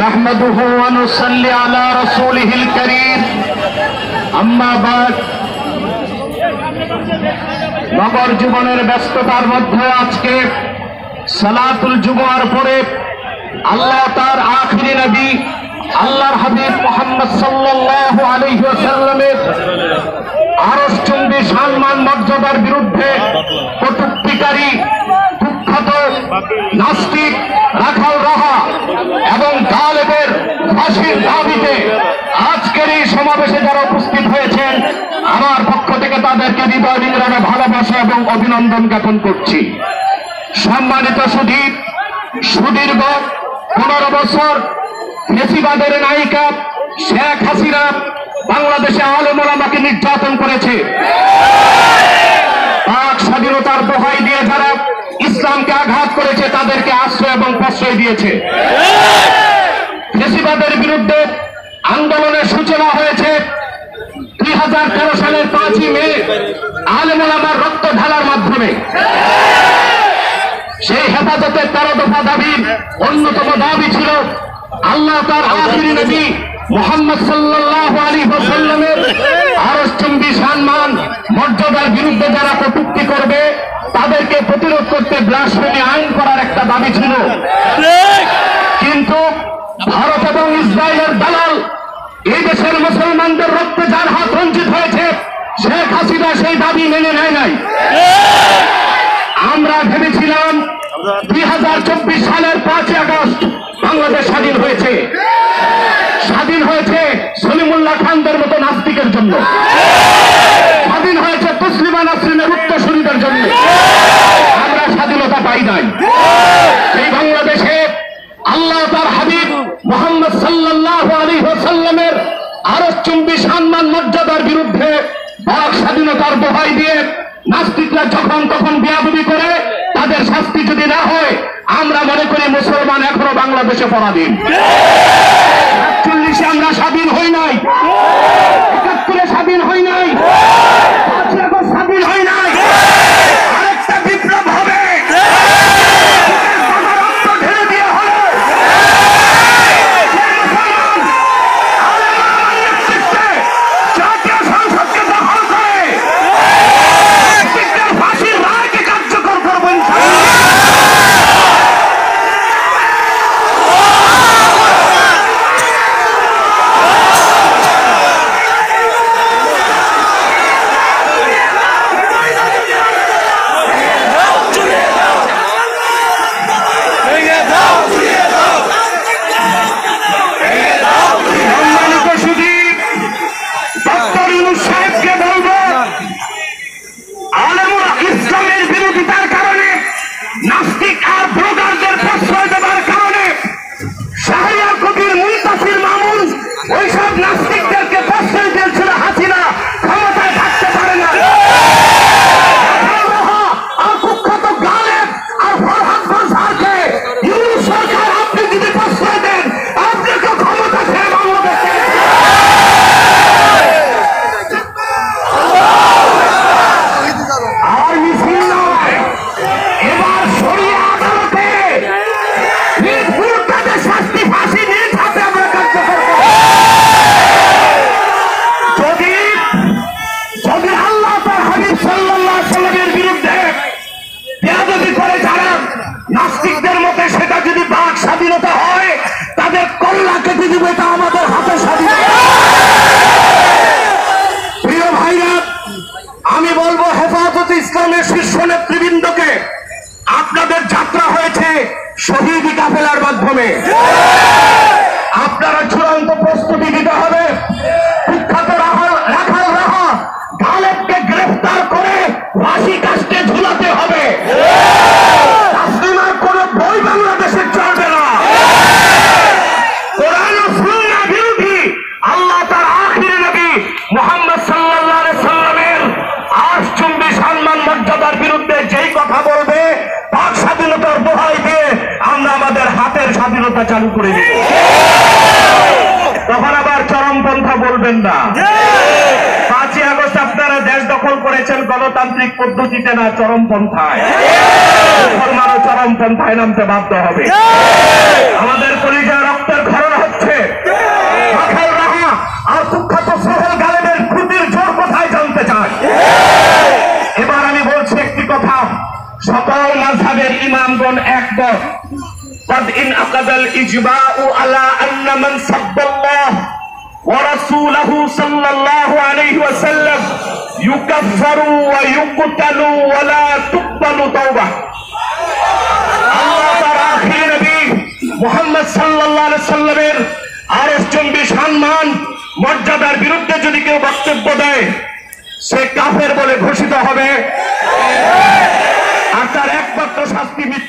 نحمده ونصلي على رسوله الكريم أما بعد নগর জীবনের ব্যস্ততার মধ্যে আজকে সালাতুল জুমার পরে আল্লাহ তার আখিরি নবী আল্লাহর হাবিব মুহাম্মদ সাল্লাল্লাহু আলাইহি ওয়াসাল্লামের আরশচুম্বী সম্মান মর্যাদার বিরুদ্ধে কটূক্তিকারী কুখ্যাত নাস্তিক রাখাল রাহা এবং গালেবের ফাঁসির দাবিতে আজকের এই সমাবেশে যারা উপস্থিত হয়েছেন আমার পক্ষ থেকে তাদেরকে হৃদয় নিংড়ানো ভালোবাসা এবং অভিনন্দন জ্ঞাপন করছি। সম্মানিত সুদীর্ঘ 15 বছর ফেসিবাদের নায়িকা শেখ হাসিনা বাংলাদেশে আলেম ওলামাকে নির্যাতন করেছে। পাক স্বাধীনতার দোহাই দিয়ে যারা ইসলামকে আঘাত করেছে তাদেরকে আশ্রয় এবং প্রশ্রয় দিয়েছে। ফেসিবাদের বিরুদ্ধে আন্দোলনের সূচনা হয়েছে 2013 সালের 5ই মে আলেম ওলামার রক্ত ঢালার মাধ্যমে। সেই হেফাজতের 13 দফা দাবির অন্যতম দাবি ছিল আল্লাহ তার আখিরি নবী মুহাম্মদ সাল্লাল্লাহু আলাইহি ওয়াসাল্লামের আরশচুম্বী সম্মান মর্যাদার বিরুদ্ধে যারা কটূক্তি করবে তাদেরকে প্রতিরোধ করতে ব্লাসফেমি আইন করার একটা দাবি ছিল। কিন্তু ভারত এবং ইসরায়েলের দালাল এই দেশের মুসলমানদের রক্তে যার হাত রঞ্জিত হয়েছে শেখ হাসিনা সেই দাবি মেনে নেয় নাই। আমরা ভেবেছিলাম 2024 সালের 5ই আগস্ট বাংলাদেশ স্বাধীন হয়েছে। স্বাধীন হয়েছে সলিমুল্লাহ খানদের মতো নাস্তিকের জন্য, স্বাধীন হয়েছে তসলিমা নাসরিনের উত্তরসূরিদের জন্য। আমরা স্বাধীনতা পাই নাই। সেই বাংলাদেশে আল্লাহ তার হাবিব মুহাম্মদ সাল্লাল্লাহু আলাইহি ওয়াসাল্লামের আরশচুম্বী সম্মান মর্যাদার বিরুদ্ধে বাক স্বাধীনতার দোহাই দিয়ে নাস্তিকরা যখন তখন বেয়াদবি করে তাদের শাস্তি যদি না হয় আমরা মনে করি মুসলমান এখনো বাংলাদেশে পরাধীন। ৪১ আমরা স্বাধীন হই নাই, ৭১ স্বাধীন হই নাই, ৫ই আগস্ট স্বাধীন হই নাই। আরেকটা বিপ্লব হবে ঢেলে দিয়ে হলো জাতীয় সংসদকে দখল করে ফাঁসির রায়কে কার্যকর করবেন। নাস্তিকদের মতে সেটা যদি বাক স্বাধীনতা হয় তাদের কল্লা কেটে দিবে, এটা আমাদের হাতে স্বাধীনতা। প্রিয় ভাইরা, আমি বলবো হেফাজতে ইসলামের শীর্ষ নেতৃবৃন্দকে আপনাদের যাত্রা হয়েছে শহীদি কাফেলার মাধ্যমে। আপনারা চূড়ান্ত প্রস্তুতি দিতে হবে। কুখ্যাত রাখাল রাহা গালেবকে গ্রেফতার করে ফাঁসি কাস্টে ঝুলাতে হবে। বই বাংলাদেশে চলবে না। কোরআন ও সুন্নাহ বিরোধী আল্লাহ তার আখিরি নবী মুহাম্মদ সাল্লাল্লাহু আলাইহি সাল্লামের আরশচুম্বী সম্মান মর্যাদার বিরুদ্ধে যেই কথা বলবে পাক স্বাধীনতার দোহাই দিয়ে আমরা আমাদের হাতের স্বাধীনতা চালু করে দিব। তখন আবার চরমপন্থা বলবেন না। 5ই আগস্ট আপনারা দেশ দখল করেছেন গণতান্ত্রিক পদ্ধতিতে না চরমপন্থায়। মুসলমানও চরমপন্থায় নামতে বাধ্য হবে। আমাদের কলিজার রক্ত রক্তের ঘটনা হচ্ছে। রাখাল রাহা আর কুখ্যাত সোহেল গালেবের খুঁটির জোর কোথায় জানতে চায়। এবার আমি বলছি একটি কথা, সকল মাযহাবের ইমামগণ একমত। قد انعقد الإجماع على أن من سب الله ورسوله صلى الله عليه وسلم يكفر ويقتل ولا تقبل توبة। আল্লাহ তার আখির নবী মুহাম্মদ সাল্লাল্লাহু আলাইহি সাল্লামের আরশচুম্বী সম্মান মর্যাদার বিরুদ্ধে যদি কেউ বক্তব্য দেয় সে কাফের বলে ঘোষিত হবে, আর তার একমাত্র শাস্তি মৃত্যু।